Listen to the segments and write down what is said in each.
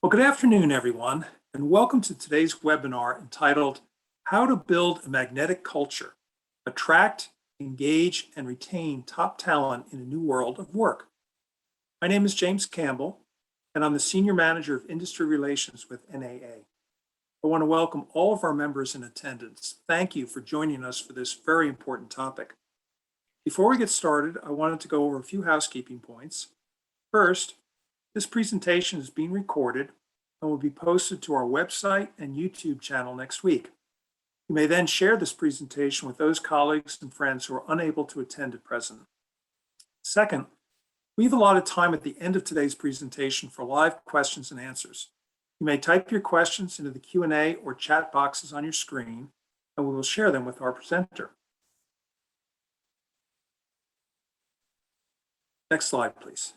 Well, good afternoon, everyone, and welcome to today's webinar entitled How to Build a Magnetic Culture, Attract, Engage, and Retain Top Talent in a New World of Work. My name is James Campbell, and I'm the Senior Manager of Industry Relations with NAA. I want to welcome all of our members in attendance. Thank you for joining us for this very important topic. Before we get started, I wanted to go over a few housekeeping points. First, this presentation is being recorded and will be posted to our website and YouTube channel next week. You may then share this presentation with those colleagues and friends who are unable to attend at present. Second, we have allotted time at the end of today's presentation for live questions and answers. You may type your questions into the Q&A or chat boxes on your screen, and we will share them with our presenter. Next slide, please.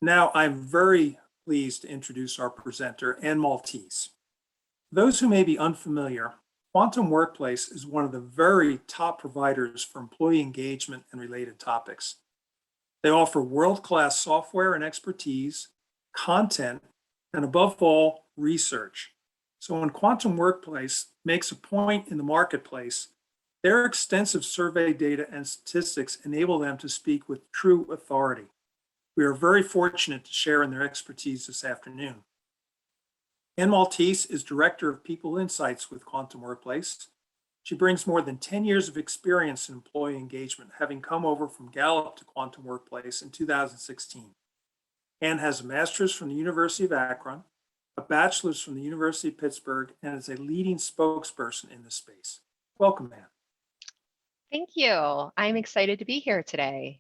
Now, I'm very pleased to introduce our presenter, Ann Maltese. For those who may be unfamiliar, Quantum Workplace is one of the very top providers for employee engagement and related topics. They offer world-class software and expertise, content, and above all, research. So when Quantum Workplace makes a point in the marketplace, their extensive survey data and statistics enable them to speak with true authority. We are very fortunate to share in their expertise this afternoon. Ann Maltese is Director of People Insights with Quantum Workplace. She brings more than 10 years of experience in employee engagement, having come over from Gallup to Quantum Workplace in 2016. Ann has a master's from the University of Akron, a bachelor's from the University of Pittsburgh, and is a leading spokesperson in this space. Welcome, Ann. Thank you. I'm excited to be here today.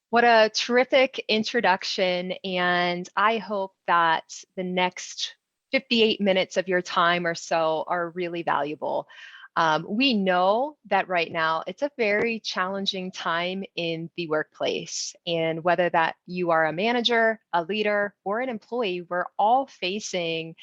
What a terrific introduction, and I hope that the next 58 minutes of your time or so are really valuable. We know that right now it's a very challenging time in the workplace, and whether that you are a manager, a leader, or an employee, we're all facing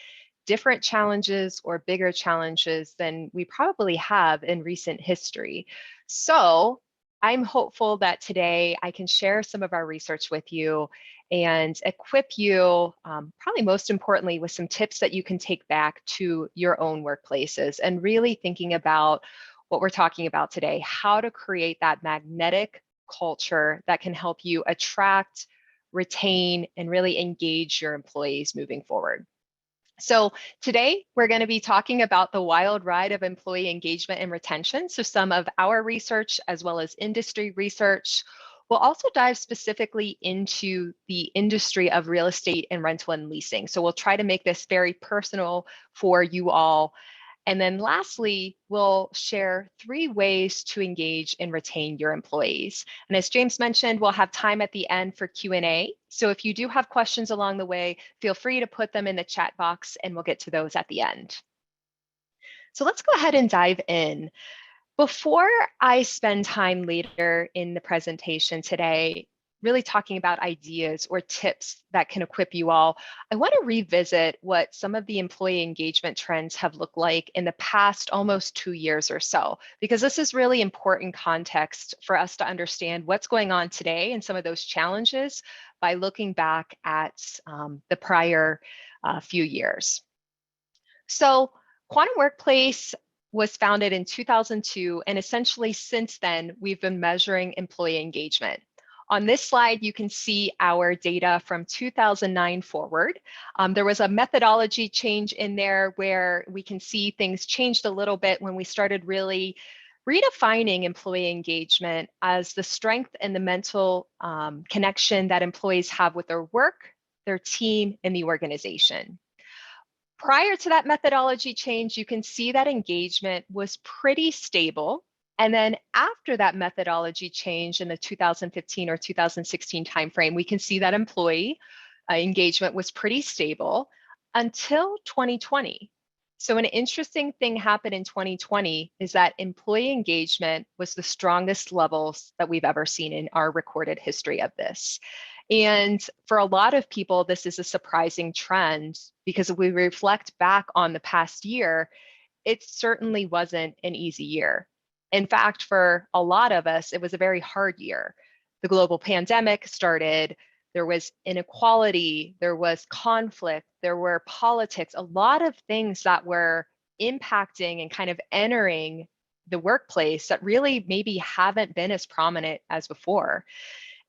different challenges or bigger challenges than we probably have in recent history. So I'm hopeful that today I can share some of our research with you and equip you, probably most importantly, with some tips that you can take back to your own workplaces and really thinking about what we're talking about today, how to create that magnetic culture that can help you attract, retain, and really engage your employees moving forward. So today we're going to be talking about the wild ride of employee engagement and retention. So some of our research as well as industry research. We'll also dive specifically into the industry of real estate and rental and leasing. So we'll try to make this very personal for you all. And then lastly, we'll share 3 ways to engage and retain your employees. And as James mentioned, we'll have time at the end for Q&A. So if you do have questions along the way, feel free to put them in the chat box and we'll get to those at the end. So let's go ahead and dive in. Before I spend time later in the presentation today, really talking about ideas or tips that can equip you all, I want to revisit what some of the employee engagement trends have looked like in the past almost 2 years or so, because this is really important context for us to understand what's going on today and some of those challenges by looking back at the prior few years. So Quantum Workplace was founded in 2002, and essentially since then, we've been measuring employee engagement. On this slide, you can see our data from 2009 forward. There was a methodology change in there where we can see things changed a little bit when we started really redefining employee engagement as the strength and the mental connection that employees have with their work, their team, and the organization. Prior to that methodology change, you can see that engagement was pretty stable. And then after that methodology change in the 2015 or 2016 timeframe, we can see that employee engagement was pretty stable until 2020. So an interesting thing happened in 2020 is that employee engagement was the strongest levels that we've ever seen in our recorded history of this. And for a lot of people, this is a surprising trend because if we reflect back on the past year, it certainly wasn't an easy year. In fact, for a lot of us, it was a very hard year. The global pandemic started, there was inequality, there was conflict, there were politics, a lot of things that were impacting and kind of entering the workplace that really maybe haven't been as prominent as before.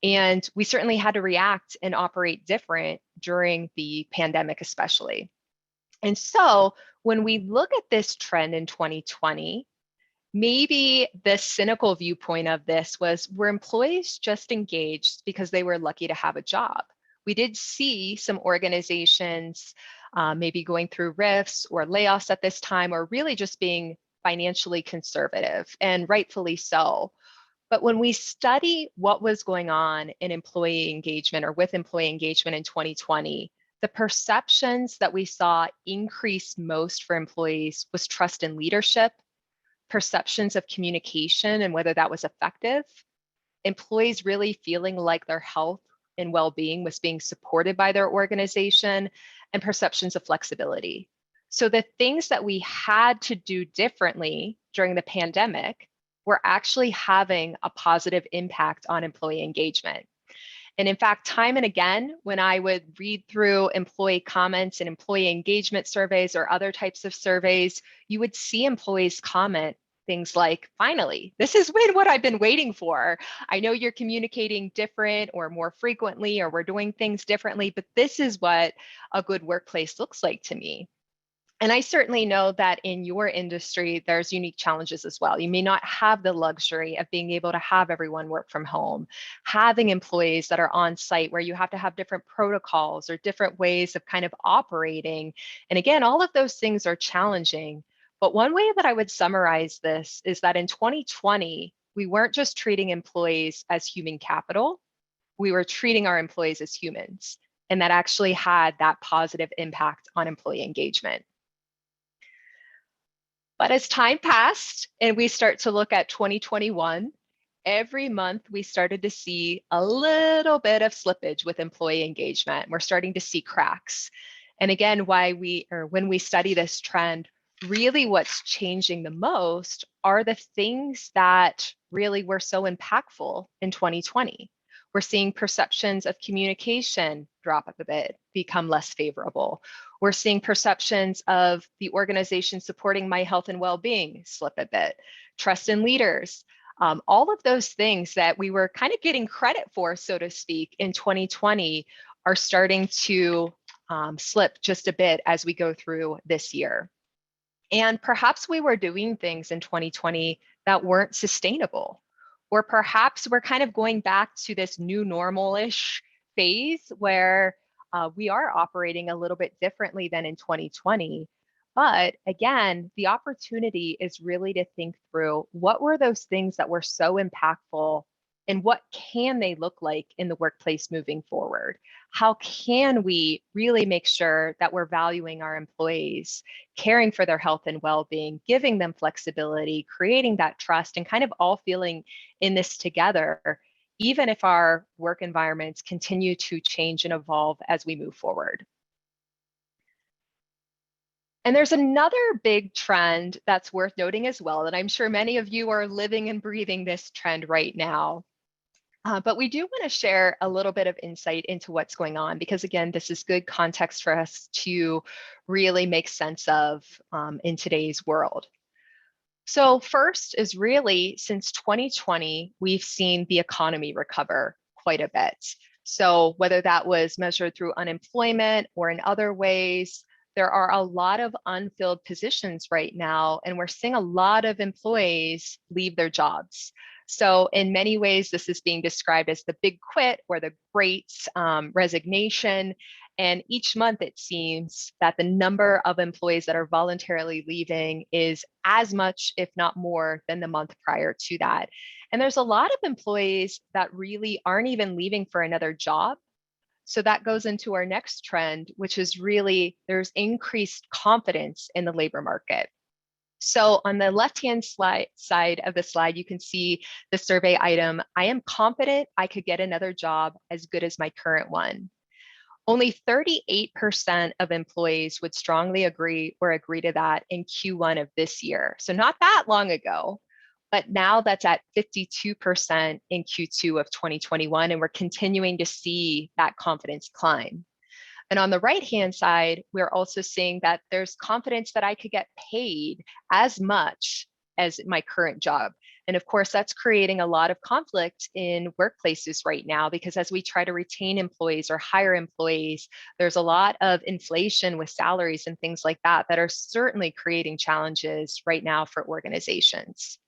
And we certainly had to react and operate different during the pandemic, especially. And so when we look at this trend in 2020, maybe the cynical viewpoint of this was, were employees just engaged because they were lucky to have a job? We did see some organizations maybe going through rifts or layoffs at this time, or really just being financially conservative, and rightfully so. But when we study what was going on in employee engagement or with employee engagement in 2020, the perceptions that we saw increase most for employees was trust in leadership, perceptions of communication and whether that was effective, employees really feeling like their health and well-being was being supported by their organization, and perceptions of flexibility. So the things that we had to do differently during the pandemic were actually having a positive impact on employee engagement. And in fact, time and again, when I would read through employee comments and employee engagement surveys or other types of surveys, you would see employees comment things like, finally, this is what I've been waiting for. I know you're communicating different or more frequently, or we're doing things differently, but this is what a good workplace looks like to me. And I certainly know that in your industry, there's unique challenges as well. You may not have the luxury of being able to have everyone work from home, having employees that are on site where you have to have different protocols or different ways of kind of operating. And again, all of those things are challenging. But one way that I would summarize this is that in 2020, we weren't just treating employees as human capital, we were treating our employees as humans. And that actually had that positive impact on employee engagement. But as time passed and we start to look at 2021, every month we started to see a little bit of slippage with employee engagement. We're starting to see cracks. And again, when we study this trend, really what's changing the most are the things that really were so impactful in 2020. We're seeing perceptions of communication drop a bit, become less favorable. We're seeing perceptions of the organization supporting my health and well-being slip a bit. Trust in leaders, all of those things that we were kind of getting credit for, so to speak, in 2020 are starting to slip just a bit as we go through this year. And perhaps we were doing things in 2020 that weren't sustainable. Or perhaps we're kind of going back to this new normal-ish phase where we are operating a little bit differently than in 2020. But again, the opportunity is really to think through, what were those things that were so impactful, and what can they look like in the workplace moving forward? How can we really make sure that we're valuing our employees, caring for their health and well-being, giving them flexibility, creating that trust, and kind of all feeling in this together, even if our work environments continue to change and evolve as we move forward? And there's another big trend that's worth noting as well, that I'm sure many of you are living and breathing this trend right now. But we do want to share a little bit of insight into what's going on, because again, this is good context for us to really make sense of in today's world. So first is really, since 2020, we've seen the economy recover quite a bit. So whether that was measured through unemployment or in other ways, there are a lot of unfilled positions right now, and we're seeing a lot of employees leave their jobs. So in many ways, this is being described as the big quit or the great resignation. And each month, it seems that the number of employees that are voluntarily leaving is as much, if not more, than the month prior to that. And there's a lot of employees that really aren't even leaving for another job. So that goes into our next trend, which is really, there's increased confidence in the labor market. So on the left-hand side of the slide, you can see the survey item, I am confident I could get another job as good as my current one. Only 38% of employees would strongly agree to that in Q1 of this year. So not that long ago. but now that's at 52% in Q2 of 2021, and we're continuing to see that confidence climb. And on the right-hand side, we're also seeing that there's confidence that I could get paid as much as my current job. And of course, that's creating a lot of conflict in workplaces right now, because as we try to retain employees or hire employees, there's a lot of inflation with salaries and things like that that are certainly creating challenges right now for organizations.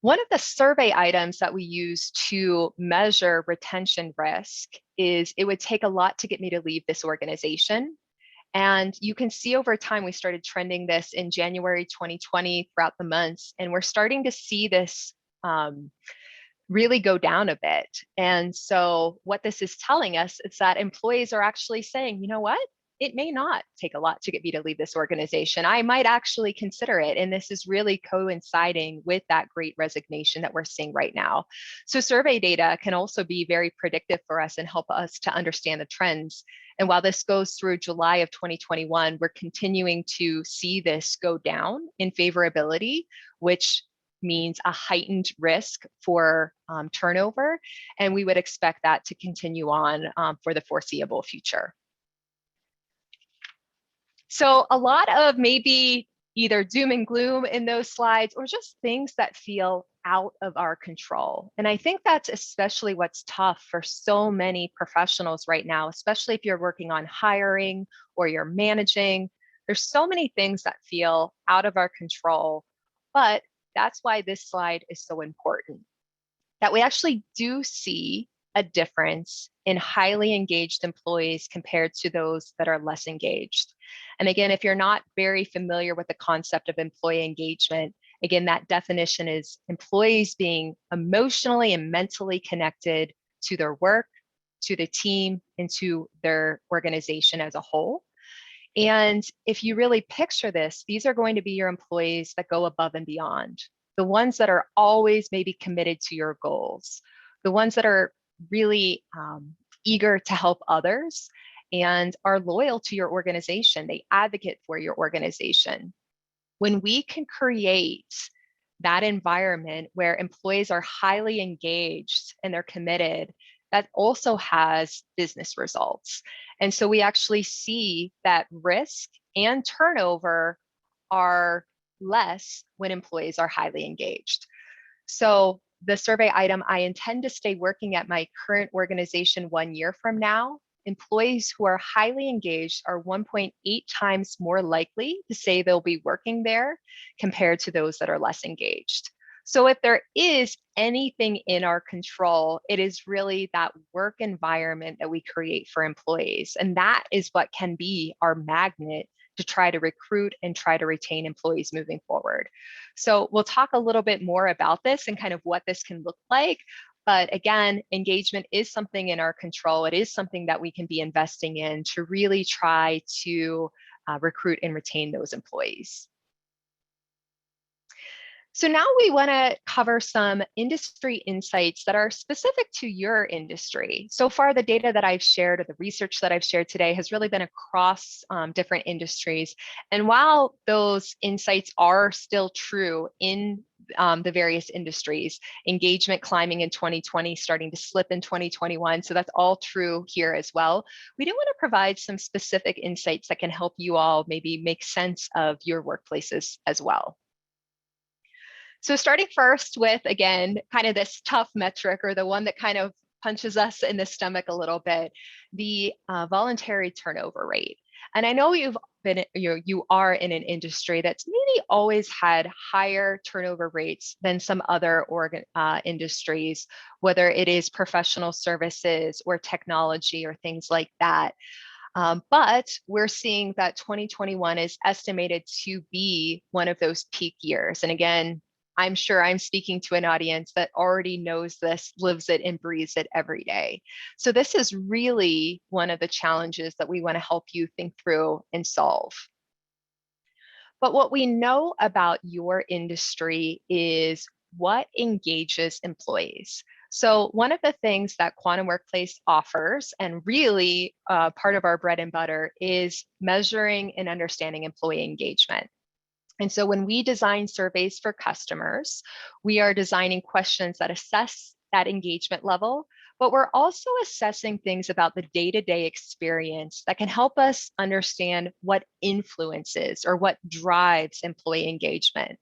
One of the survey items that we use to measure retention risk is it would take a lot to get me to leave this organization. And you can see over time, we started trending this in January 2020 throughout the months, and we're starting to see this really go down a bit. And so what this is telling us is that employees are actually saying, you know what? It may not take a lot to get me to leave this organization. I might actually consider it. And this is really coinciding with that great resignation that we're seeing right now. So survey data can also be very predictive for us and help us to understand the trends. And while this goes through July of 2021, we're continuing to see this go down in favorability, which means a heightened risk for turnover. And we would expect that to continue on for the foreseeable future. So a lot of maybe either doom and gloom in those slides or just things that feel out of our control. And I think that's especially what's tough for so many professionals right now, especially if you're working on hiring or you're managing. There's so many things that feel out of our control, but that's why this slide is so important, that we actually do see a difference in highly engaged employees compared to those that are less engaged. And again, if you're not very familiar with the concept of employee engagement, again, that definition is employees being emotionally and mentally connected to their work, to the team, and to their organization as a whole. And if you really picture this, these are going to be your employees that go above and beyond, the ones that are always maybe committed to your goals, the ones that are really eager to help others and are loyal to your organization. They advocate for your organization. When we can create that environment where employees are highly engaged and they're committed, that also has business results. And so we actually see that risk and turnover are less when employees are highly engaged. So the survey item, I intend to stay working at my current organization 1 year from now. Employees who are highly engaged are 1.8 times more likely to say they'll be working there compared to those that are less engaged. So if there is anything in our control, it is really that work environment that we create for employees. And that is what can be our magnet to try to recruit and try to retain employees moving forward. So we'll talk a little bit more about this and kind of what this can look like. But again, engagement is something in our control. It is something that we can be investing in to really try to recruit and retain those employees. So now we want to cover some industry insights that are specific to your industry. So far, the data that I've shared or the research that I've shared today has really been across different industries. And while those insights are still true in the various industries, engagement climbing in 2020, starting to slip in 2021. So that's all true here as well. We do want to provide some specific insights that can help you all maybe make sense of your workplaces as well. So starting first with, again, kind of this tough metric, or the one that kind of punches us in the stomach a little bit, the voluntary turnover rate. And I know you are in an industry that's maybe always had higher turnover rates than some other industries, whether it is professional services or technology or things like that. But we're seeing that 2021 is estimated to be one of those peak years. And again, I'm sure I'm speaking to an audience that already knows this, lives it, and breathes it every day. So this is really one of the challenges that we want to help you think through and solve. But what we know about your industry is what engages employees. So one of the things that Quantum Workplace offers, and really part of our bread and butter, is measuring and understanding employee engagement. And so when we design surveys for customers, we are designing questions that assess that engagement level, but we're also assessing things about the day-to-day experience that can help us understand what influences or what drives employee engagement.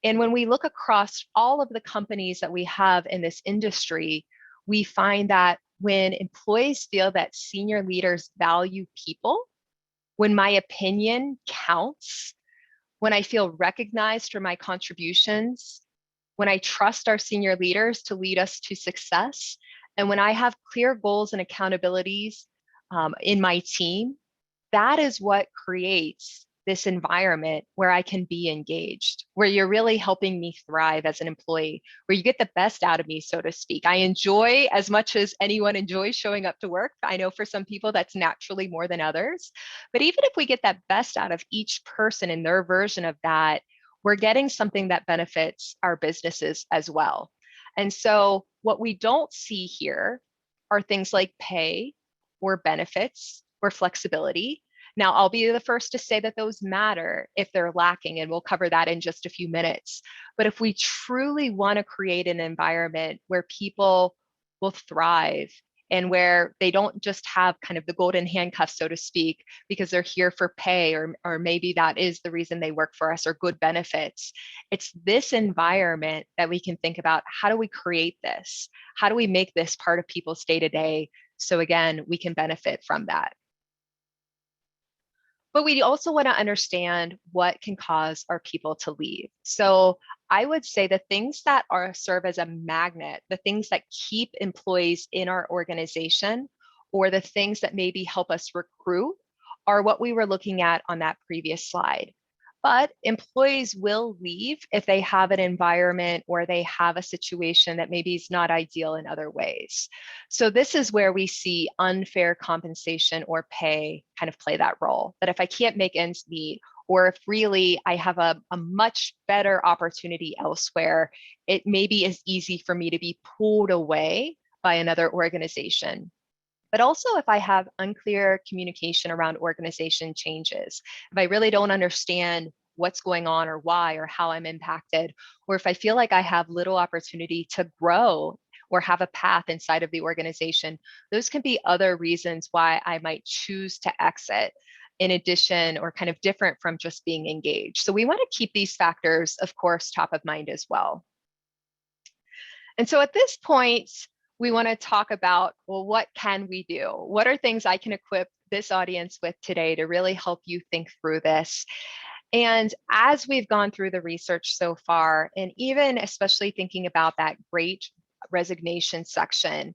And when we look across all of the companies that we have in this industry, we find that when employees feel that senior leaders value people, when my opinion counts, when I feel recognized for my contributions, when I trust our senior leaders to lead us to success, and when I have clear goals and accountabilities in my team, that is what creates this environment where I can be engaged, where you're really helping me thrive as an employee, where you get the best out of me, so to speak. I enjoy as much as anyone enjoys showing up to work. I know for some people that's naturally more than others. But even if we get that best out of each person in their version of that, we're getting something that benefits our businesses as well. And so what we don't see here are things like pay or benefits or flexibility. Now, I'll be the first to say that those matter if they're lacking, and we'll cover that in just a few minutes. But if we truly want to create an environment where people will thrive and where they don't just have kind of the golden handcuffs, so to speak, because they're here for pay, or maybe that is the reason they work for us, or good benefits, it's this environment that we can think about. How do we create this? How do we make this part of people's day-to-day? So again, we can benefit from that. But we also want to understand what can cause our people to leave. So I would say the things that serve as a magnet, the things that keep employees in our organization, or the things that maybe help us recruit, are what we were looking at on that previous slide. But employees will leave if they have an environment or they have a situation that maybe is not ideal in other ways. So this is where we see unfair compensation or pay kind of play that role. That if I can't make ends meet, or if really I have a much better opportunity elsewhere, it maybe is easy for me to be pulled away by another organization. But also if I have unclear communication around organization changes, if I really don't understand what's going on or why or how I'm impacted, or if I feel like I have little opportunity to grow or have a path inside of the organization, those can be other reasons why I might choose to exit, in addition or kind of different from just being engaged. So we want to keep these factors, of course, top of mind as well. And so at this point, we want to talk about, well, what can we do? What are things I can equip this audience with today to really help you think through this? And as we've gone through the research so far, and even especially thinking about that great resignation section,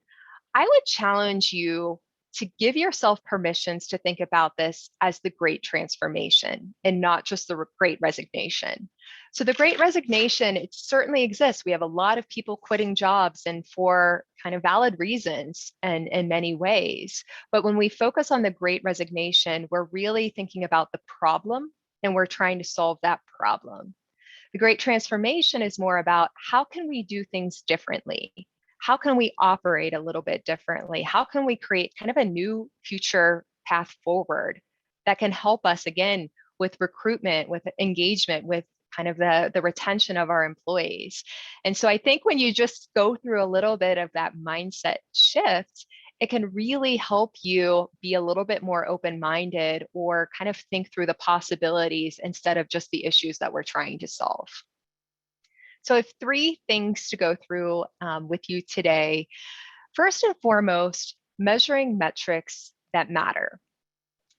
I would challenge you to give yourself permissions to think about this as the great transformation and not just the great resignation. So the great resignation, it certainly exists. We have a lot of people quitting jobs, and for kind of valid reasons and in many ways. But when we focus on the great resignation, we're really thinking about the problem and we're trying to solve that problem. The great transformation is more about how can we do things differently? How can we operate a little bit differently? How can we create kind of a new future path forward that can help us, again, with recruitment, with engagement, with kind of the retention of our employees? And so I think when you just go through a little bit of that mindset shift, it can really help you be a little bit more open-minded or kind of think through the possibilities instead of just the issues that we're trying to solve. So I have three things to go through with you today. First and foremost, measuring metrics that matter.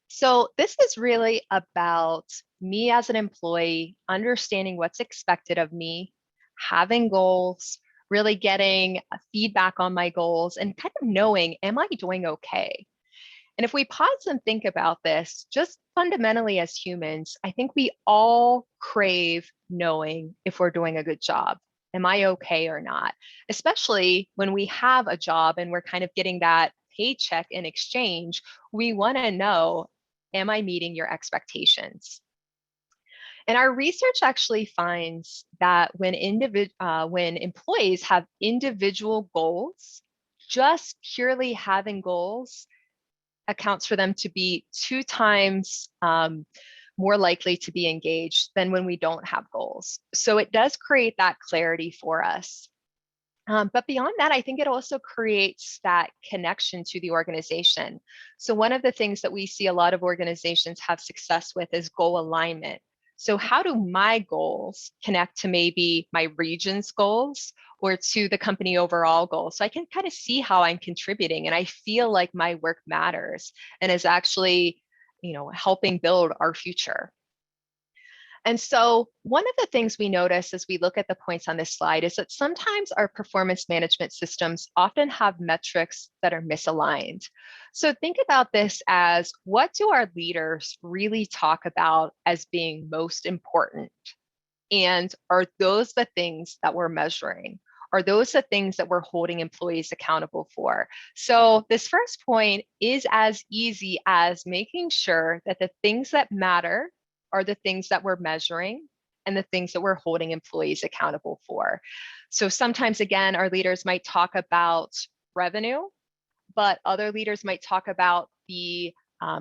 So this is really about me as an employee, understanding what's expected of me, having goals, really getting feedback on my goals, and kind of knowing, am I doing okay? And if we pause and think about this, just fundamentally as humans, I think we all crave knowing if we're doing a good job. Am I okay or not? Especially when we have a job and we're kind of getting that paycheck in exchange, we want to know, am I meeting your expectations? And our research actually finds that when employees have individual goals, just purely having goals accounts for them to be 2 times more likely to be engaged than when we don't have goals. So it does create that clarity for us. But beyond that, I think it also creates that connection to the organization. So one of the things that we see a lot of organizations have success with is goal alignment. So how do my goals connect to maybe my region's goals or to the company overall goals? So I can kind of see how I'm contributing and I feel like my work matters and is actually, helping build our future. And so one of the things we notice as we look at the points on this slide is that sometimes our performance management systems often have metrics that are misaligned. So think about this as, what do our leaders really talk about as being most important? And are those the things that we're measuring? Are those the things that we're holding employees accountable for? So this first point is as easy as making sure that the things that matter are the things that we're measuring and the things that we're holding employees accountable for. So sometimes, again, our leaders might talk about revenue, but other leaders might talk about the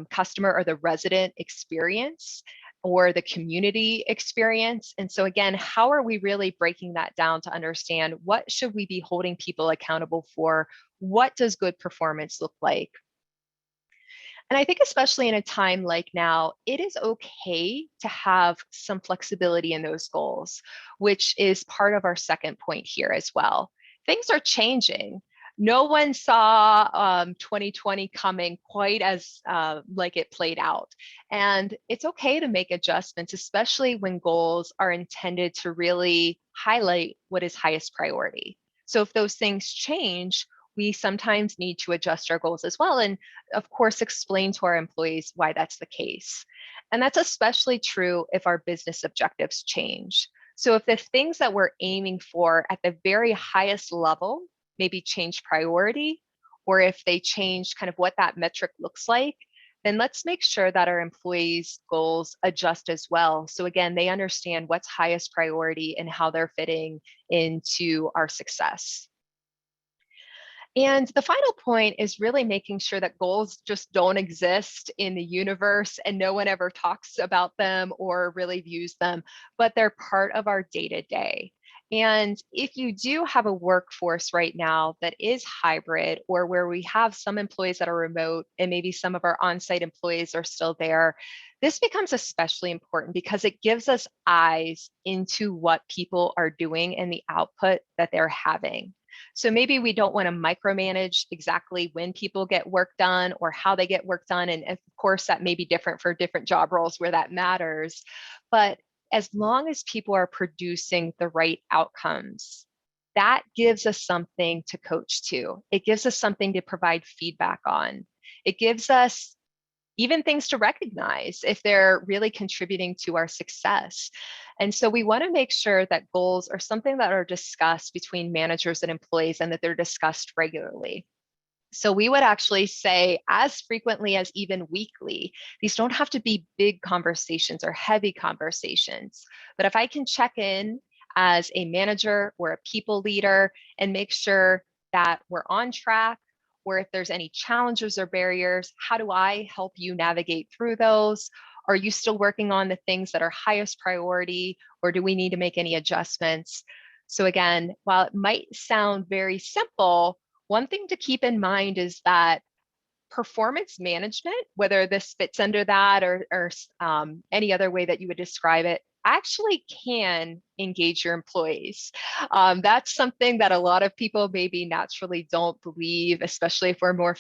customer or the resident experience or the community experience. And so again, how are we really breaking that down to understand what should we be holding people accountable for? What does good performance look like? And I think especially in a time like now, it is okay to have some flexibility in those goals, which is part of our second point here as well. Things are changing. No one saw 2020 coming quite as like it played out. And it's okay to make adjustments, especially when goals are intended to really highlight what is highest priority. So if those things change, we sometimes need to adjust our goals as well. And of course, explain to our employees why that's the case. And that's especially true if our business objectives change. So if the things that we're aiming for at the very highest level maybe change priority, or if they change kind of what that metric looks like, then let's make sure that our employees' goals adjust as well. So again, they understand what's highest priority and how they're fitting into our success. And the final point is really making sure that goals just don't exist in the universe and no one ever talks about them or really views them, but they're part of our day-to-day. And if you do have a workforce right now that is hybrid or where we have some employees that are remote and maybe some of our on-site employees are still there, this becomes especially important because it gives us eyes into what people are doing and the output that they're having. So maybe we don't want to micromanage exactly when people get work done or how they get work done. And of course, that may be different for different job roles where that matters. But as long as people are producing the right outcomes, that gives us something to coach to. It gives us something to provide feedback on. It gives us even things to recognize if they're really contributing to our success. And so we want to make sure that goals are something that are discussed between managers and employees and that they're discussed regularly. So we would actually say as frequently as even weekly. These don't have to be big conversations or heavy conversations, but if I can check in as a manager or a people leader and make sure that we're on track, or if there's any challenges or barriers, how do I help you navigate through those? Are you still working on the things that are highest priority, or do we need to make any adjustments? So again, while it might sound very simple, one thing to keep in mind is that performance management, whether this fits under that or any other way that you would describe it, actually can engage your employees. That's something that a lot of people maybe naturally don't believe, especially if we're more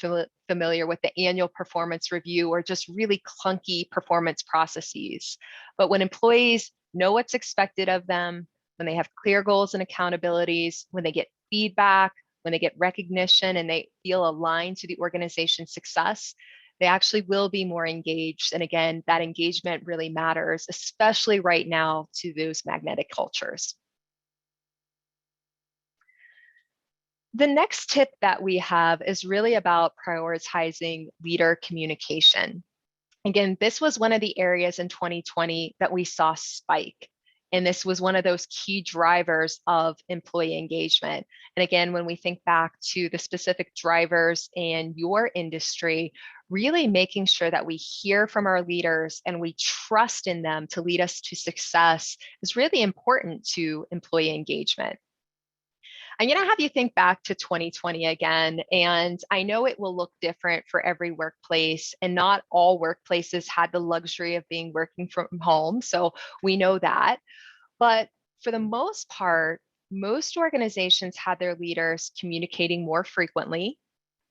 familiar with the annual performance review or just really clunky performance processes. But when employees know what's expected of them, when they have clear goals and accountabilities, when they get feedback, when they get recognition and they feel aligned to the organization's success, they actually will be more engaged. And again, that engagement really matters, especially right now to those magnetic cultures. The next tip that we have is really about prioritizing leader communication. Again, this was one of the areas in 2020 that we saw spike. And this was one of those key drivers of employee engagement. And again, when we think back to the specific drivers in your industry, really making sure that we hear from our leaders and we trust in them to lead us to success is really important to employee engagement. I'm going to have you think back to 2020 again, and I know it will look different for every workplace, and not all workplaces had the luxury of being working from home, so we know that. But for the most part, most organizations had their leaders communicating more frequently,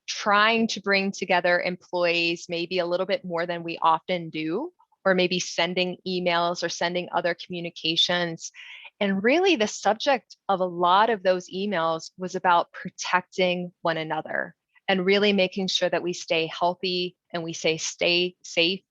trying to bring together employees maybe a little bit more than we often do, or maybe sending emails or sending other communications. And really, the subject of a lot of those emails was about protecting one another and really making sure that we stay healthy and we stay safe.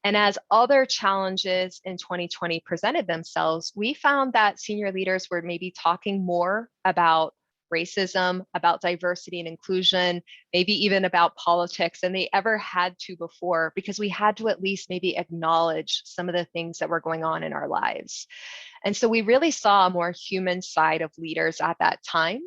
And as other challenges in 2020 presented themselves, we found that senior leaders were maybe talking more about racism, about diversity and inclusion, maybe even about politics than they ever had to before, because we had to at least maybe acknowledge some of the things that were going on in our lives. And so we really saw a more human side of leaders at that time.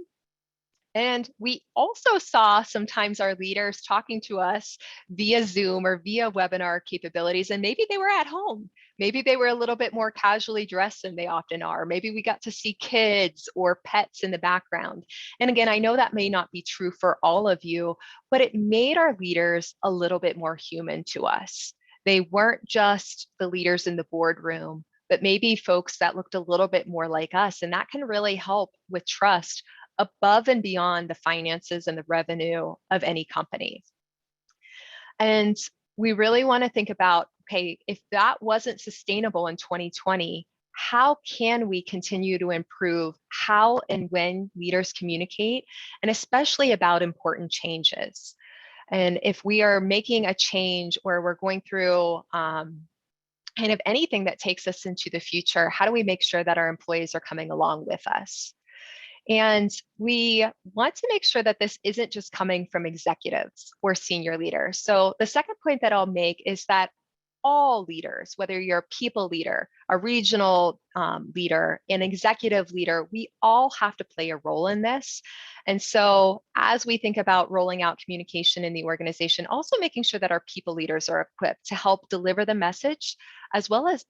And we also saw sometimes our leaders talking to us via Zoom or via webinar capabilities, and maybe they were at home. Maybe they were a little bit more casually dressed than they often are. Maybe we got to see kids or pets in the background. And again, I know that may not be true for all of you, but it made our leaders a little bit more human to us. They weren't just the leaders in the boardroom, but maybe folks that looked a little bit more like us. And that can really help with trust above and beyond the finances and the revenue of any company. And we really want to think about, okay, if that wasn't sustainable in 2020, how can we continue to improve how and when leaders communicate, and especially about important changes? And if we are making a change or we're going through kind of anything that takes us into the future, how do we make sure that our employees are coming along with us? And we want to make sure that this isn't just coming from executives or senior leaders. So the second point that I'll make is that all leaders, whether you're a people leader, a regional leader, an executive leader, we all have to play a role in this. And so as we think about rolling out communication in the organization, also making sure that our people leaders are equipped to help deliver the message, as well as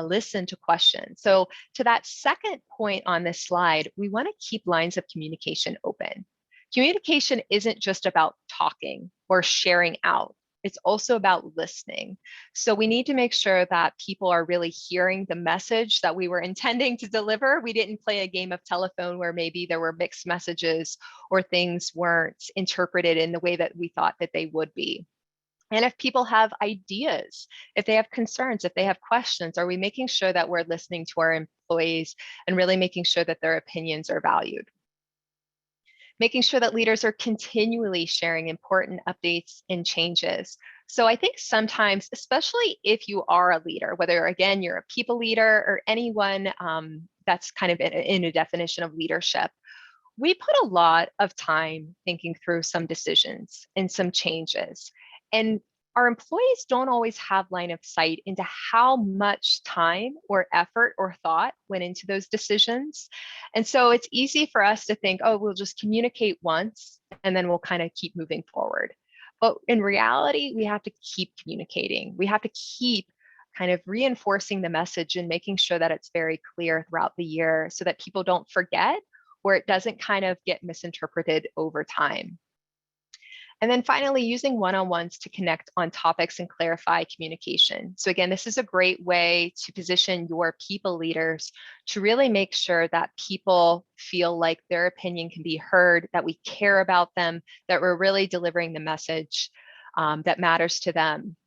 listen to questions. So to that second point on this slide, we want to keep lines of communication open. Communication isn't just about talking or sharing out. It's also about listening. So we need to make sure that people are really hearing the message that we were intending to deliver. We didn't play a game of telephone where maybe there were mixed messages or things weren't interpreted in the way that we thought that they would be. And if people have ideas, if they have concerns, if they have questions, are we making sure that we're listening to our employees and really making sure that their opinions are valued? Making sure that leaders are continually sharing important updates and changes. So I think sometimes, especially if you are a leader, whether again, you're a people leader or anyone that's kind of in a definition of leadership, we put a lot of time thinking through some decisions and some changes. And our employees don't always have line of sight into how much time or effort or thought went into those decisions. And so it's easy for us to think, oh, we'll just communicate once and then we'll kind of keep moving forward. But in reality, we have to keep communicating. We have to keep kind of reinforcing the message and making sure that it's very clear throughout the year so that people don't forget, or it doesn't kind of get misinterpreted over time. And then finally, using one-on-ones to connect on topics and clarify communication. So again, this is a great way to position your people leaders to really make sure that people feel like their opinion can be heard, that we care about them, that we're really delivering the message that matters to them.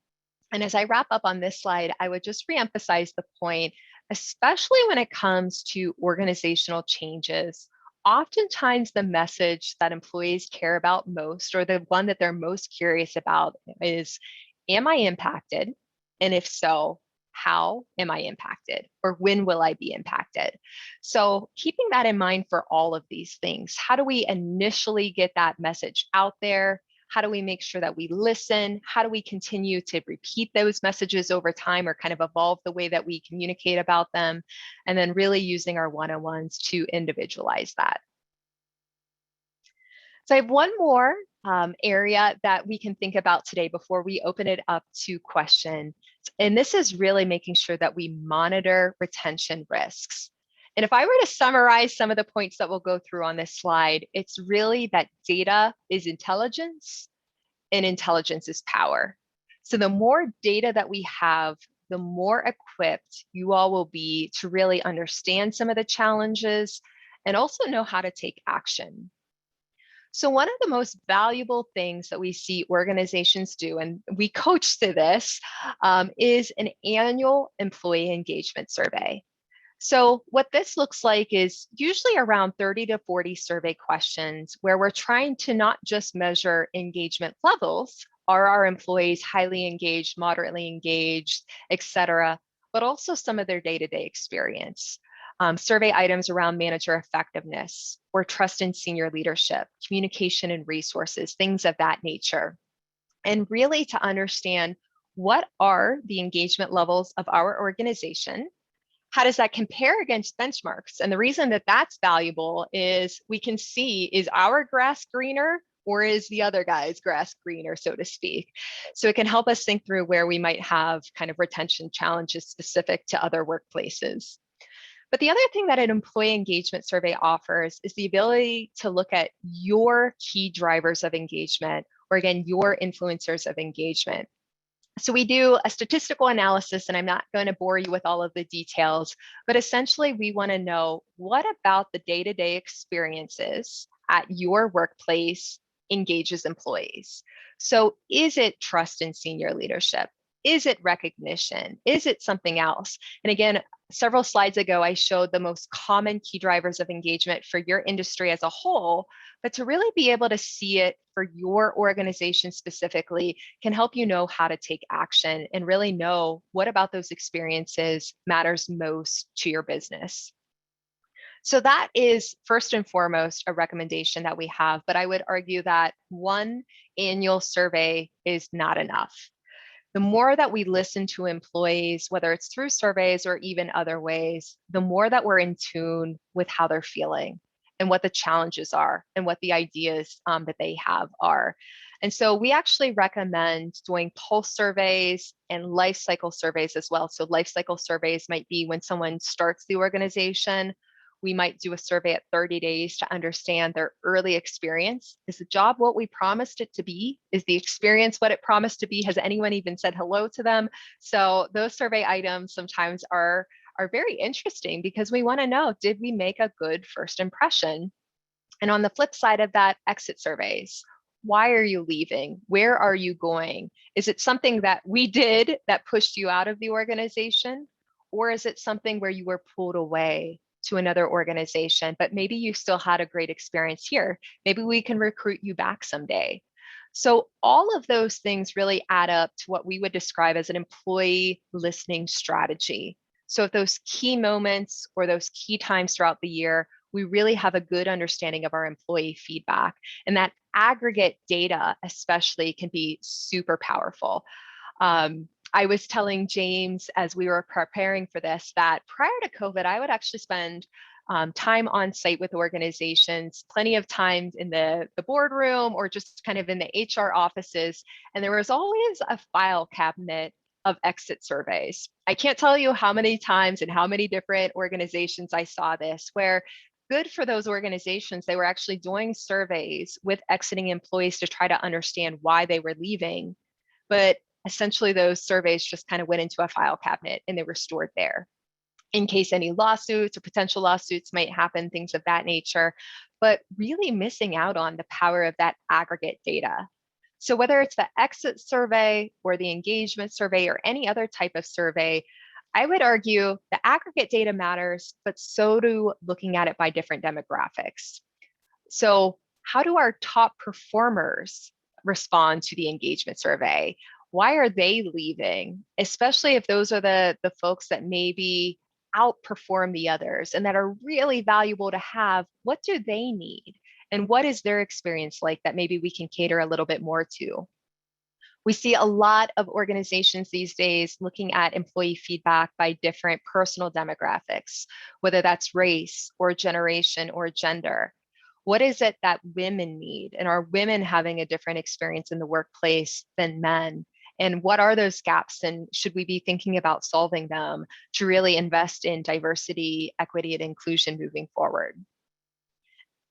And as I wrap up on this slide, I would just reemphasize the point, especially when it comes to organizational changes. Oftentimes, the message that employees care about most, or the one that they're most curious about, is, am I impacted? And if so, how am I impacted? Or when will I be impacted? So keeping that in mind for all of these things, how do we initially get that message out there? How do we make sure that we listen? How do we continue to repeat those messages over time or kind of evolve the way that we communicate about them? And then really using our one-on-ones to individualize that. So I have one more area that we can think about today before we open it up to questions. And this is really making sure that we monitor retention risks. And if I were to summarize some of the points that we'll go through on this slide, it's really that data is intelligence and intelligence is power. So the more data that we have, the more equipped you all will be to really understand some of the challenges and also know how to take action. So one of the most valuable things that we see organizations do, and we coach to this, is an annual employee engagement survey. So what this looks like is usually around 30 to 40 survey questions where we're trying to not just measure engagement levels, are our employees highly engaged, moderately engaged, et cetera, but also some of their day-to-day experience. Survey items around manager effectiveness or trust in senior leadership, communication and resources, things of that nature. And really to understand what are the engagement levels of our organization. How does that compare against benchmarks? And the reason that that's valuable is we can see, is our grass greener or is the other guy's grass greener, so to speak? So it can help us think through where we might have kind of retention challenges specific to other workplaces. But the other thing that an employee engagement survey offers is the ability to look at your key drivers of engagement, or again, your influencers of engagement. So we do a statistical analysis, and I'm not going to bore you with all of the details, but essentially we want to know what about the day-to-day experiences at your workplace engages employees. So is it trust in senior leadership? Is it recognition? Is it something else? And again, several slides ago, I showed the most common key drivers of engagement for your industry as a whole, but to really be able to see it for your organization specifically can help you know how to take action and really know what about those experiences matters most to your business. So that is first and foremost a recommendation that we have, but I would argue that one annual survey is not enough. The more that we listen to employees, whether it's through surveys or even other ways, the more that we're in tune with how they're feeling and what the challenges are and what the ideas that they have are. And so we actually recommend doing pulse surveys and life cycle surveys as well. So life cycle surveys might be when someone starts the organization. We might do a survey at 30 days to understand their early experience. Is the job what we promised it to be? Is the experience what it promised to be? Has anyone even said hello to them? So those survey items sometimes are very interesting because we want to know, did we make a good first impression? And on the flip side of that, exit surveys. Why are you leaving? Where are you going? Is it something that we did that pushed you out of the organization? Or is it something where you were pulled away to another organization, but maybe you still had a great experience here? Maybe we can recruit you back someday. So all of those things really add up to what we would describe as an employee listening strategy. So if those key moments or those key times throughout the year, we really have a good understanding of our employee feedback. And that aggregate data especially can be super powerful. I was telling James as we were preparing for this that prior to COVID, I would actually spend time on site with organizations, plenty of time in the boardroom or just kind of in the HR offices. And there was always a file cabinet of exit surveys. I can't tell you how many times and how many different organizations I saw this, where good for those organizations, they were actually doing surveys with exiting employees to try to understand why they were leaving. But essentially those surveys just kind of went into a file cabinet and they were stored there in case any lawsuits or potential lawsuits might happen, things of that nature, but really missing out on the power of that aggregate data. So whether it's the exit survey or the engagement survey or any other type of survey, I would argue the aggregate data matters, but so do looking at it by different demographics. So how do our top performers respond to the engagement survey? Why are they leaving? Especially if those are the folks that maybe outperform the others and that are really valuable to have. What do they need? And what is their experience like that maybe we can cater a little bit more to? We see a lot of organizations these days looking at employee feedback by different personal demographics, whether that's race or generation or gender. What is it that women need? And are women having a different experience in the workplace than men? And what are those gaps? And should we be thinking about solving them to really invest in diversity, equity, and inclusion moving forward?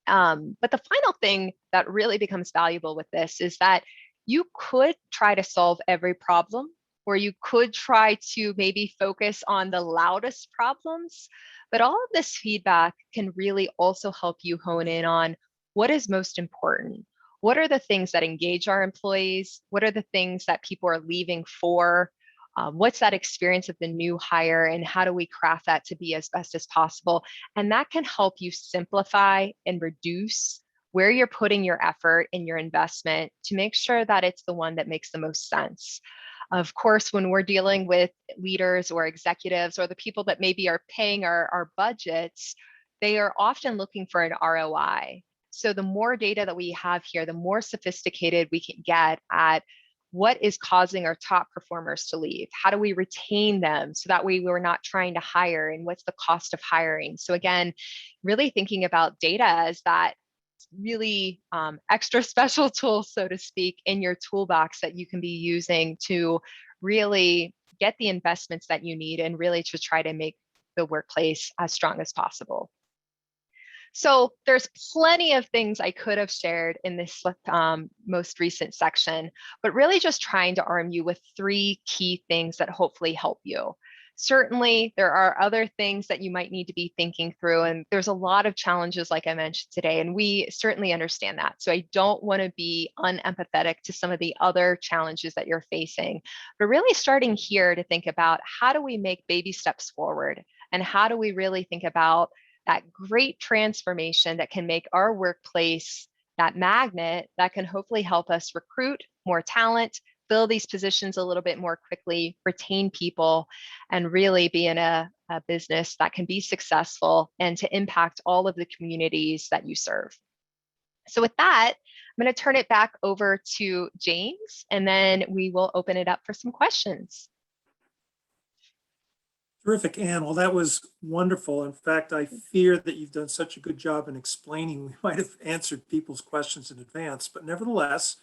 But the final thing that really becomes valuable with this is that you could try to solve every problem, or you could try to maybe focus on the loudest problems. But all of this feedback can really also help you hone in on what is most important. What are the things that engage our employees? What are the things that people are leaving for? What's that experience of the new hire, and how do we craft that to be as best as possible? And that can help you simplify and reduce where you're putting your effort and your investment to make sure that it's the one that makes the most sense. Of course, when we're dealing with leaders or executives or the people that maybe are paying our budgets, they are often looking for an ROI. So the more data that we have here, the more sophisticated we can get at what is causing our top performers to leave. How do we retain them so that way we're not trying to hire, and what's the cost of hiring? So again, really thinking about data as that really extra special tool, so to speak, in your toolbox that you can be using to really get the investments that you need and really to try to make the workplace as strong as possible. So there's plenty of things I could have shared in this most recent section, but really just trying to arm you with 3 key things that hopefully help you. Certainly, there are other things that you might need to be thinking through, and there's a lot of challenges, like I mentioned today, and we certainly understand that. So I don't want to be unempathetic to some of the other challenges that you're facing, but really starting here to think about how do we make baby steps forward, and how do we really think about that great transformation that can make our workplace that magnet that can hopefully help us recruit more talent, fill these positions a little bit more quickly, retain people, and really be in a business that can be successful and to impact all of the communities that you serve. So with that, I'm going to turn it back over to James, and then we will open it up for some questions. Terrific, Anne. Well, that was wonderful. In fact, I fear that you've done such a good job in explaining, we might have answered people's questions in advance. But nevertheless,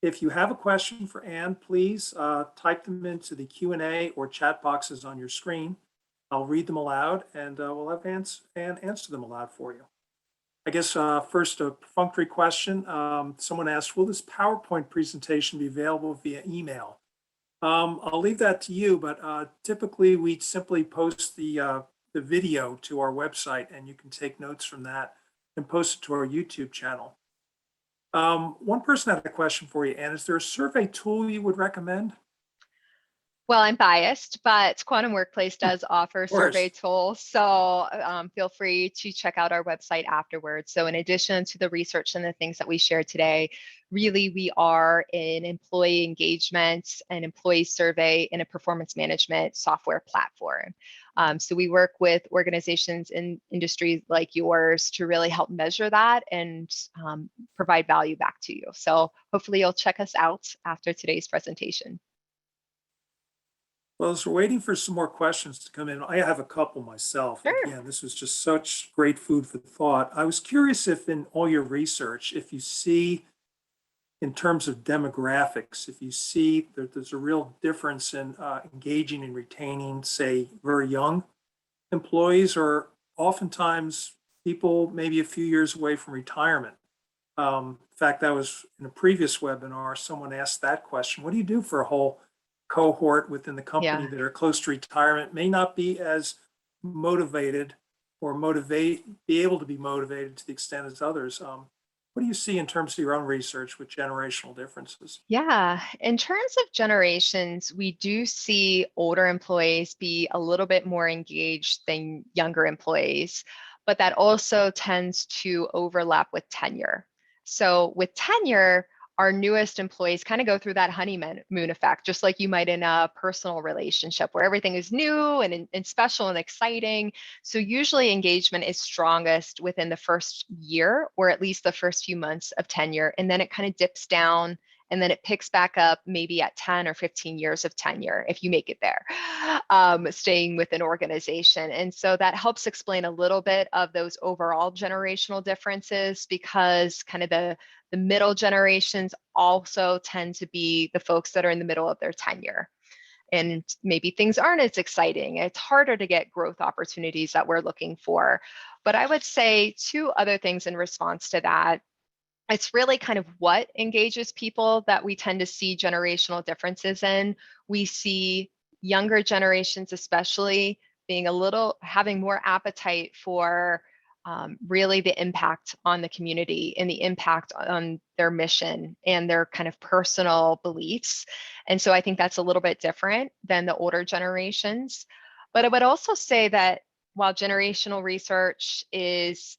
if you have a question for Anne, please type them into the Q&A or chat boxes on your screen. I'll read them aloud, and we'll have Anne answer them aloud for you. I guess first, a perfunctory question. Someone asked, will this PowerPoint presentation be available via email? I'll leave that to you, but typically we simply post the video to our website, and you can take notes from that and post it to our YouTube channel. One person had a question for you, Anne. Is there a survey tool you would recommend? Well, I'm biased, but Quantum Workplace does offer survey tools. So feel free to check out our website afterwards. So in addition to the research and the things that we shared today, really we are an employee engagement and employee survey and a performance management software platform. So we work with organizations in industries like yours to really help measure that and provide value back to you. So hopefully you'll check us out after today's presentation. Well, as we're waiting for some more questions to come in, I have a couple myself. Sure. Again, this was just such great food for thought. I was curious if in all your research, if you see in terms of demographics, if you see that there's a real difference in engaging and retaining, say, very young employees, or oftentimes people maybe a few years away from retirement. In fact, that was in a previous webinar, someone asked that question. What do you do for a whole cohort within the company that are close to retirement, may not be as motivated or be able to be motivated to the extent as others? What do you see in terms of your own research with generational differences? Yeah, in terms of generations, we do see older employees be a little bit more engaged than younger employees, but that also tends to overlap with tenure. So with tenure, our newest employees kind of go through that honeymoon effect, just like you might in a personal relationship where everything is new and special and exciting. So usually engagement is strongest within the first year, or at least the first few months of tenure, and then it kind of dips down and then it picks back up maybe at 10 or 15 years of tenure if you make it there, staying with an organization. And so that helps explain a little bit of those overall generational differences, because kind of the middle generations also tend to be the folks that are in the middle of their tenure. And maybe things aren't as exciting. It's harder to get growth opportunities that we're looking for. But I would say two other things in response to that. It's really kind of what engages people that we tend to see generational differences in. We see younger generations, especially, having more appetite for really the impact on the community and the impact on their mission and their kind of personal beliefs. And so I think that's a little bit different than the older generations. But I would also say that while generational research is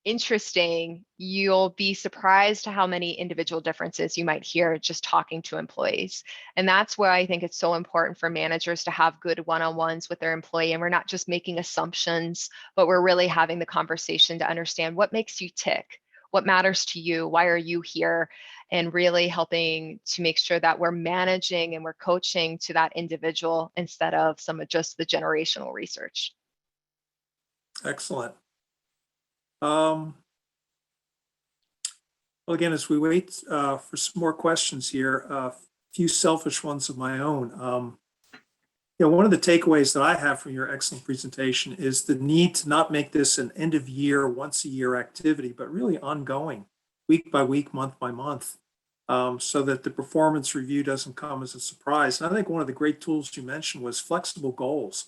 interesting, you'll be surprised to how many individual differences you might hear just talking to employees. And that's where I think it's so important for managers to have good one-on-ones with their employee. And we're not just making assumptions, but we're really having the conversation to understand what makes you tick, what matters to you, why are you here, and really helping to make sure that we're managing and we're coaching to that individual instead of some of just the generational research. Excellent. Well, again, as we wait for some more questions here, a few selfish ones of my own. One of the takeaways that I have from your excellent presentation is the need to not make this an end of year, once a year activity, but really ongoing, week by week, month by month, so that the performance review doesn't come as a surprise. And I think one of the great tools you mentioned was flexible goals.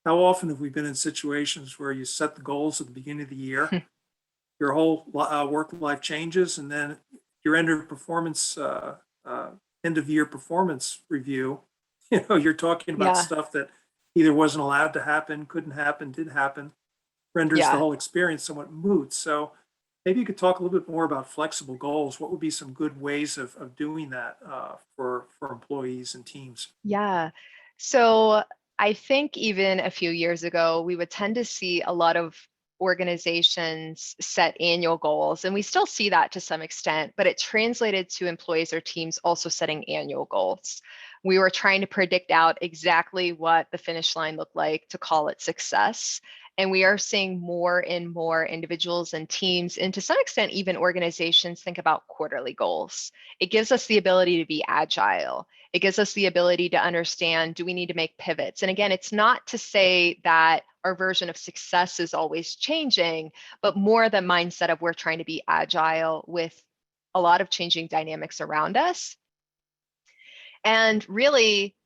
How often have we been in situations where you set the goals at the beginning of the year, your whole work life changes, and then your end of year performance review, you're talking about Yeah, stuff that either wasn't allowed to happen, couldn't happen, did happen, renders the yeah. whole experience somewhat moot. So maybe you could talk a little bit more about flexible goals. What would be some good ways of doing that for employees and teams? Yeah. So I think even a few years ago, we would tend to see a lot of organizations set annual goals, and we still see that to some extent, but it translated to employees or teams also setting annual goals. We were trying to predict out exactly what the finish line looked like to call it success. And we are seeing more and more individuals and teams, and to some extent, even organizations, think about quarterly goals. It gives us the ability to be agile. It gives us the ability to understand, do we need to make pivots? And again, it's not to say that our version of success is always changing, but more the mindset of we're trying to be agile with a lot of changing dynamics around us. And really,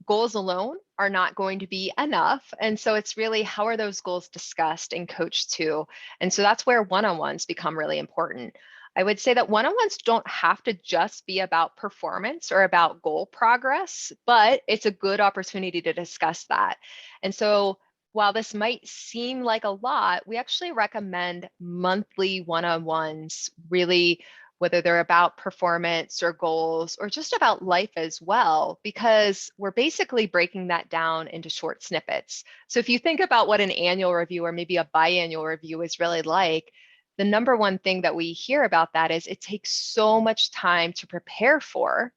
goals alone are not going to be enough. And so it's really, how are those goals discussed and coached to? And so that's where one-on-ones become really important. I would say that one-on-ones don't have to just be about performance or about goal progress, but it's a good opportunity to discuss that. And so while this might seem like a lot, we actually recommend monthly one-on-ones, really, whether they're about performance or goals or just about life as well, because we're basically breaking that down into short snippets. So if you think about what an annual review or maybe a biannual review is really like, the number one thing that we hear about that is it takes so much time to prepare for.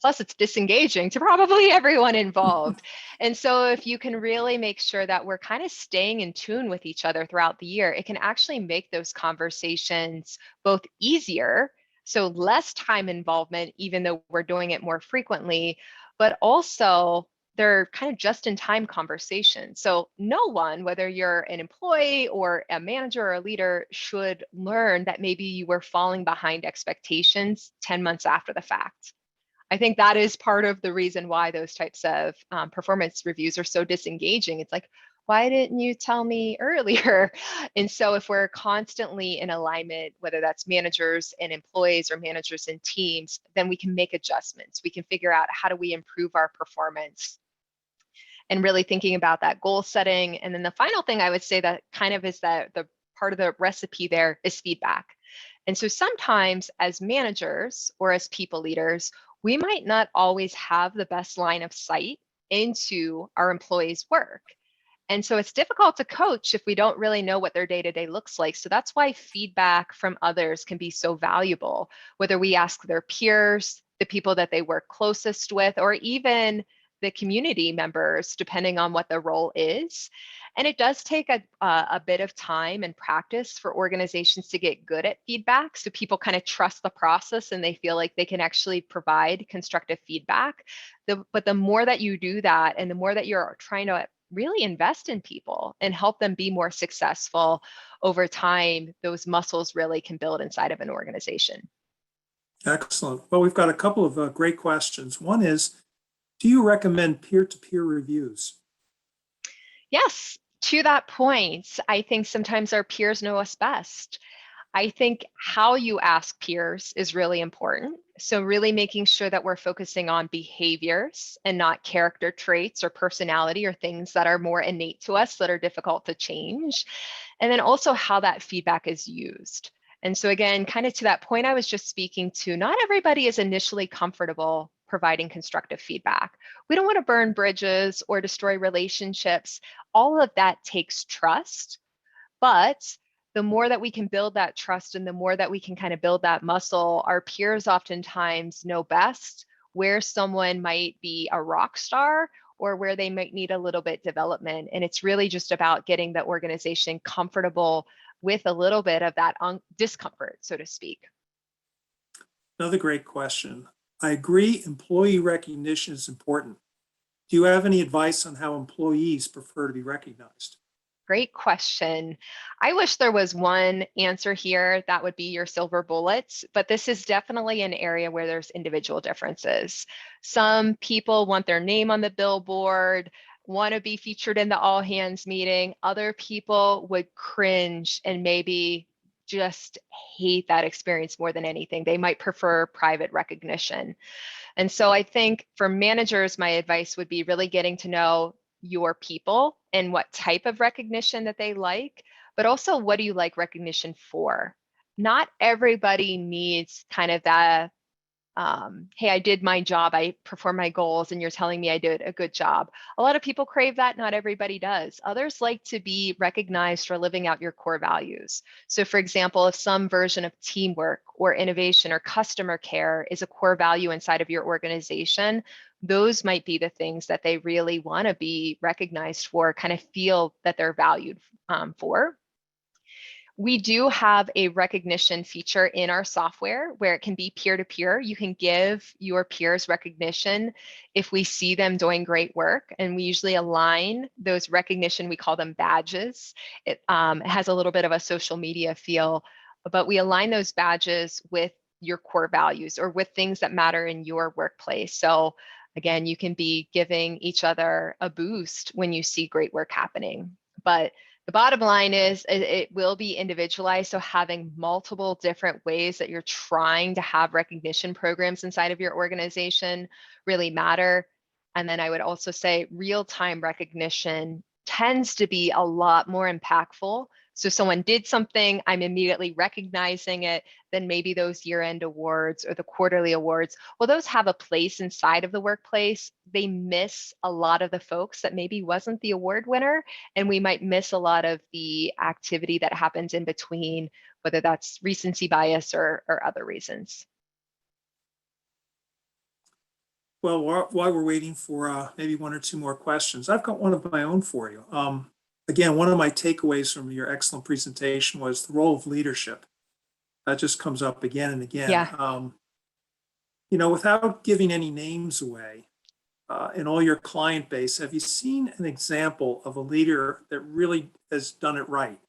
Plus, it's disengaging to probably everyone involved. And so, if you can really make sure that we're kind of staying in tune with each other throughout the year, it can actually make those conversations both easier, so less time involvement, even though we're doing it more frequently, but also they're kind of just in time conversations. So no one, whether you're an employee or a manager or a leader, should learn that maybe you were falling behind expectations 10 months after the fact. I think that is part of the reason why those types of performance reviews are so disengaging. It's like, why didn't you tell me earlier? And so if we're constantly in alignment, whether that's managers and employees or managers and teams, then we can make adjustments. We can figure out, how do we improve our performance, and really thinking about that goal setting. And then the final thing I would say that kind of is that the part of the recipe there is feedback. And so sometimes as managers or as people leaders, we might not always have the best line of sight into our employees' work. And so it's difficult to coach if we don't really know what their day-to-day looks like. So that's why feedback from others can be so valuable, whether we ask their peers, the people that they work closest with, or even the community members, depending on what the role is. And it does take a bit of time and practice for organizations to get good at feedback. So people kind of trust the process and they feel like they can actually provide constructive feedback. But the more that you do that and the more that you're trying to really invest in people and help them be more successful over time, those muscles really can build inside of an organization. Excellent. Well, we've got a couple of great questions. One is, do you recommend peer-to-peer reviews? Yes, to that point, I think sometimes our peers know us best. I think how you ask peers is really important. So, really making sure that we're focusing on behaviors and not character traits or personality or things that are more innate to us that are difficult to change. And then also how that feedback is used. And so, again, kind of to that point I was just speaking to, not everybody is initially comfortable providing constructive feedback. We don't want to burn bridges or destroy relationships. All of that takes trust. But the more that we can build that trust and the more that we can kind of build that muscle, our peers oftentimes know best where someone might be a rock star or where they might need a little bit development. And it's really just about getting the organization comfortable with a little bit of that discomfort, so to speak. Another great question. I agree, employee recognition is important. Do you have any advice on how employees prefer to be recognized? Great question. I wish there was one answer here that would be your silver bullet, but this is definitely an area where there's individual differences. Some people want their name on the billboard, want to be featured in the all hands meeting. Other people would cringe and maybe just hate that experience more than anything. They might prefer private recognition. And so I think for managers, my advice would be really getting to know your people and what type of recognition that they like, but also what do you like recognition for? Not everybody needs kind of that, hey, I did my job, I performed my goals, and you're telling me I did a good job. A lot of people crave that, not everybody does. Others like to be recognized for living out your core values. So, for example, if some version of teamwork or innovation or customer care is a core value inside of your organization, those might be the things that they really want to be recognized for, kind of feel that they're valued for. We do have a recognition feature in our software where it can be peer-to-peer. You can give your peers recognition if we see them doing great work, and we usually align those recognition, we call them badges. It has a little bit of a social media feel, but we align those badges with your core values or with things that matter in your workplace. So again, you can be giving each other a boost when you see great work happening. But the bottom line is it will be individualized. So having multiple different ways that you're trying to have recognition programs inside of your organization really matter. And then I would also say real-time recognition tends to be a lot more impactful. So someone did something, I'm immediately recognizing it, then maybe those year-end awards or the quarterly awards, well, those have a place inside of the workplace. They miss a lot of the folks that maybe wasn't the award winner, and we might miss a lot of the activity that happens in between, whether that's recency bias or other reasons. Well, while we're waiting for maybe one or two more questions, I've got one of my own for you. Again, one of my takeaways from your excellent presentation was the role of leadership. That just comes up again and again. Yeah. Without giving any names away, in all your client base, have you seen an example of a leader that really has done it right?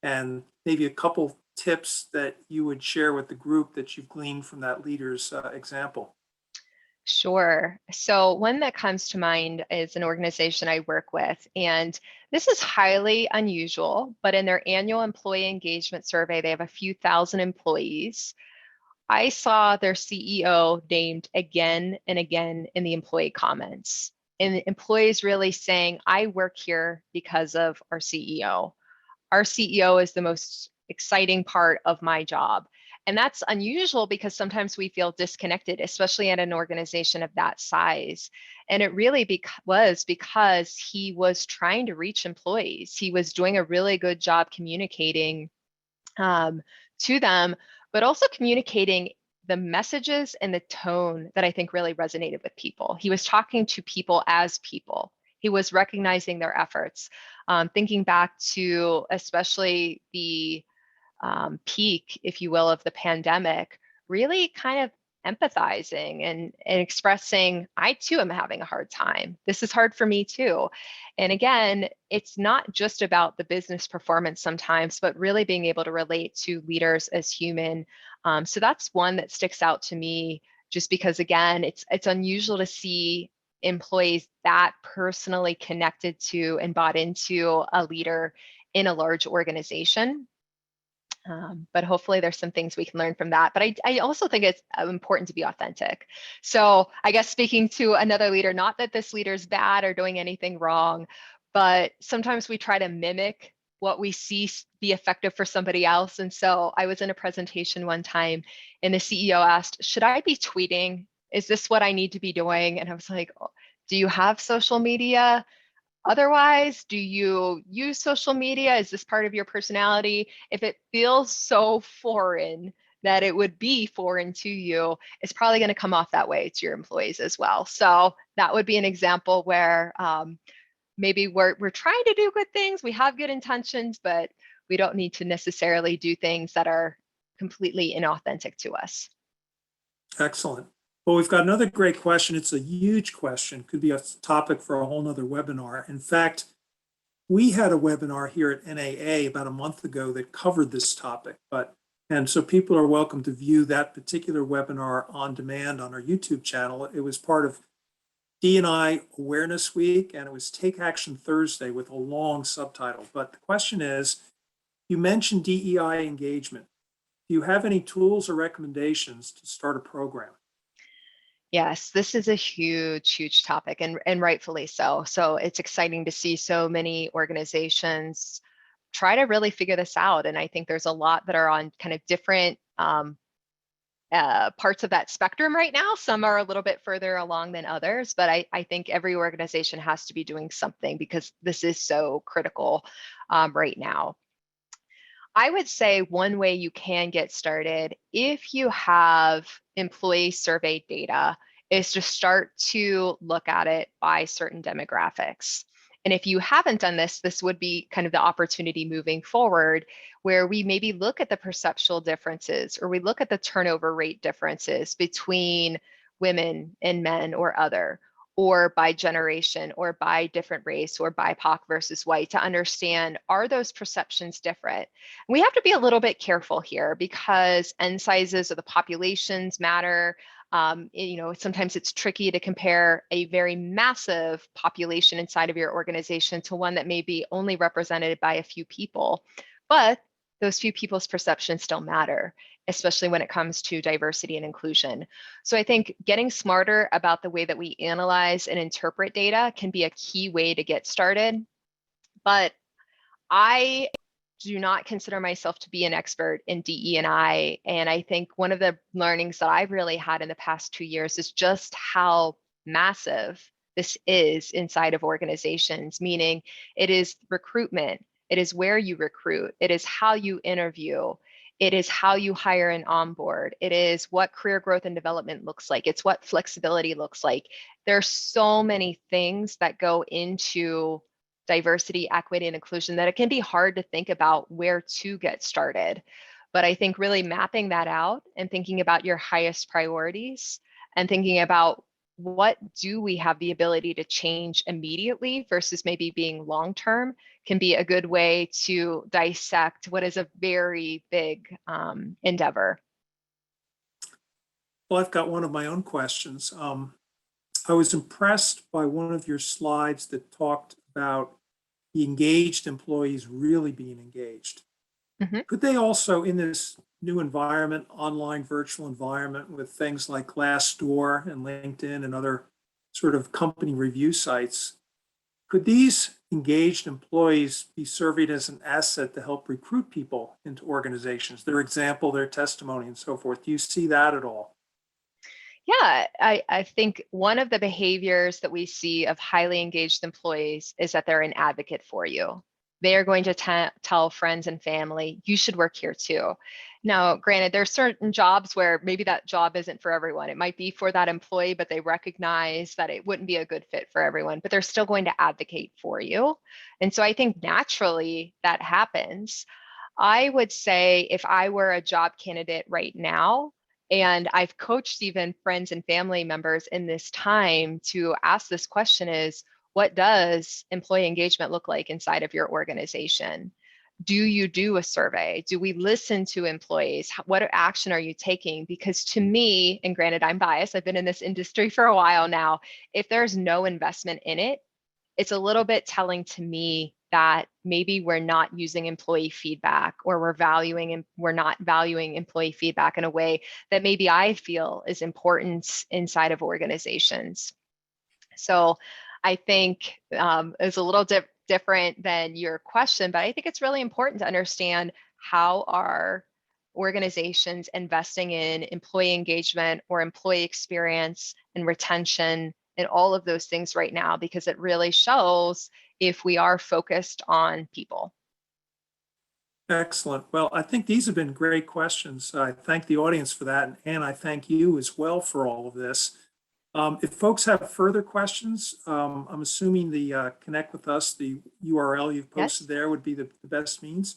And maybe a couple tips that you would share with the group that you've gleaned from that leader's example. Sure. So one that comes to mind is an organization I work with, and this is highly unusual, but in their annual employee engagement survey, they have a few thousand employees. I saw their CEO named again and again in the employee comments, and employees really saying, I work here because of our CEO. Our CEO is the most exciting part of my job. And that's unusual because sometimes we feel disconnected, especially at an organization of that size. And it really was because he was trying to reach employees. He was doing a really good job communicating to them, but also communicating the messages and the tone that I think really resonated with people. He was talking to people as people. He was recognizing their efforts. Thinking back to especially the peak, if you will, of the pandemic, really kind of empathizing and expressing, I too am having a hard time. This is hard for me too. And again, it's not just about the business performance sometimes, but really being able to relate to leaders as human. So that's one that sticks out to me, just because again, it's unusual to see employees that personally connected to and bought into a leader in a large organization. But hopefully there's some things we can learn from that. But I also think it's important to be authentic. So I guess speaking to another leader, not that this leader is bad or doing anything wrong, but sometimes we try to mimic what we see be effective for somebody else. And so I was in a presentation one time and the CEO asked, should I be tweeting? Is this what I need to be doing? And I was like, oh, do you have social media? Otherwise, do you use social media? Is this part of your personality? If it feels so foreign that it would be foreign to you, it's probably going to come off that way to your employees as well. So that would be an example where maybe we're trying to do good things, we have good intentions, but we don't need to necessarily do things that are completely inauthentic to us. Excellent. Well, we've got another great question. It's a huge question, could be a topic for a whole nother webinar. In fact, we had a webinar here at NAA about a month ago that covered this topic, and so people are welcome to view that particular webinar on demand on our YouTube channel. It was part of D&I Awareness Week, and it was Take Action Thursday with a long subtitle. But the question is, you mentioned DEI engagement. Do you have any tools or recommendations to start a program? Yes, this is a huge, huge topic, and rightfully so. So it's exciting to see so many organizations try to really figure this out. And I think there's a lot that are on kind of different parts of that spectrum right now. Some are a little bit further along than others, but I think every organization has to be doing something because this is so critical right now. I would say one way you can get started if you have employee survey data is to start to look at it by certain demographics. And if you haven't done this, this would be kind of the opportunity moving forward where we maybe look at the perceptual differences or we look at the turnover rate differences between women and men or other, or by generation or by different race or BIPOC versus white to understand, are those perceptions different? We have to be a little bit careful here because N sizes of the populations matter. Sometimes it's tricky to compare a very massive population inside of your organization to one that may be only represented by a few people. But those few people's perceptions still matter, especially when it comes to diversity and inclusion. So I think getting smarter about the way that we analyze and interpret data can be a key way to get started. But I do not consider myself to be an expert in DE&I. And I think one of the learnings that I've really had in the past 2 years is just how massive this is inside of organizations, meaning it is recruitment, it is where you recruit, it is how you interview, it is how you hire and onboard, it is what career growth and development looks like, it's what flexibility looks like. There's so many things that go into diversity, equity, and inclusion that it can be hard to think about where to get started. But I think really mapping that out and thinking about your highest priorities and thinking about what do we have the ability to change immediately versus maybe being long-term can be a good way to dissect what is a very big endeavor. Well, I've got one of my own questions. I was impressed by one of your slides that talked about the engaged employees really being engaged. Mm-hmm. Could they also, in this new environment, online virtual environment with things like Glassdoor and LinkedIn and other sort of company review sites, could these engaged employees be serving as an asset to help recruit people into organizations, their example, their testimony, and so forth? Do you see that at all? Yeah, I think one of the behaviors that we see of highly engaged employees is that they're an advocate for you. They are going to tell friends and family, you should work here too. Now, granted, there are certain jobs where maybe that job isn't for everyone. It might be for that employee, but they recognize that it wouldn't be a good fit for everyone, but they're still going to advocate for you. And so I think naturally that happens. I would say if I were a job candidate right now, and I've coached even friends and family members in this time to ask this question is, what does employee engagement look like inside of your organization? Do you do a survey? Do we listen to employees? What action are you taking? Because to me, and granted, I'm biased, I've been in this industry for a while now, if there's no investment in it, it's a little bit telling to me that maybe we're not using employee feedback or we're not valuing employee feedback in a way that maybe I feel is important inside of organizations. So I think it's a little different than your question, but I think it's really important to understand how are organizations investing in employee engagement or employee experience and retention and all of those things right now, because it really shows if we are focused on people. Excellent. Well, I think these have been great questions. I thank the audience for that, and I thank you as well for all of this. If folks have further questions, I'm assuming the connect with us, the URL you've posted Yes. there would be the best means.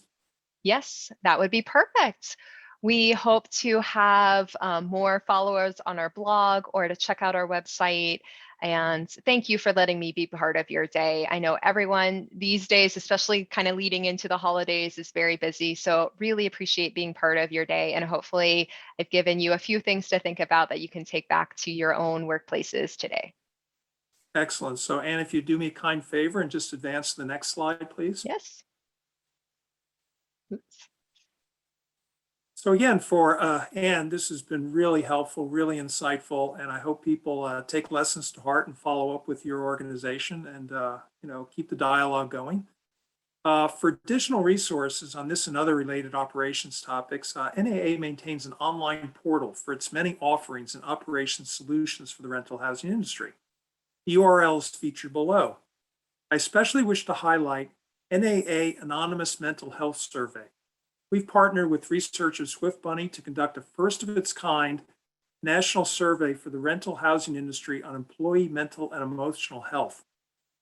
Yes, that would be perfect. We hope to have more followers on our blog or to check out our website. And thank you for letting me be part of your day. I know everyone these days, especially kind of leading into the holidays, is very busy. So really appreciate being part of your day. And hopefully I've given you a few things to think about that you can take back to your own workplaces today. Excellent. So, Anne, if you do me a kind favor and just advance to the next slide, please. Yes. Oops. So again, for Anne, this has been really helpful, really insightful, and I hope people take lessons to heart and follow up with your organization and keep the dialogue going. For additional resources on this and other related operations topics, NAA maintains an online portal for its many offerings and operations solutions for the rental housing industry. The URL is featured below. I especially wish to highlight NAA Anonymous Mental Health Survey. We've partnered with researchers Swift Bunny to conduct a first of its kind national survey for the rental housing industry on employee mental and emotional health.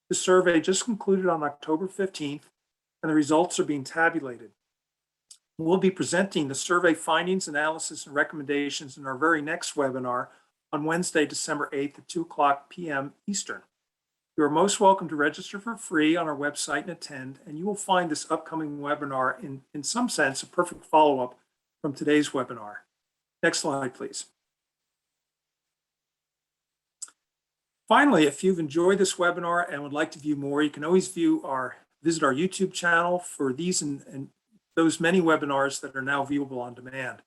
The survey just concluded on October 15th, and the results are being tabulated. We'll be presenting the survey findings, analysis, and recommendations in our very next webinar on Wednesday, December 8th at 2:00 p.m. Eastern. You are most welcome to register for free on our website and attend, and you will find this upcoming webinar in some sense a perfect follow-up from today's webinar. Next slide, please. Finally, if you've enjoyed this webinar and would like to view more, you can always visit our YouTube channel for these and those many webinars that are now viewable on demand.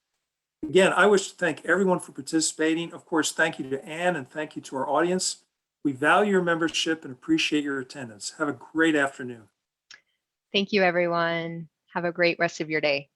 Again, I wish to thank everyone for participating. Of course, thank you to Anne and thank you to our audience. We value your membership and appreciate your attendance. Have a great afternoon. Thank you, everyone. Have a great rest of your day.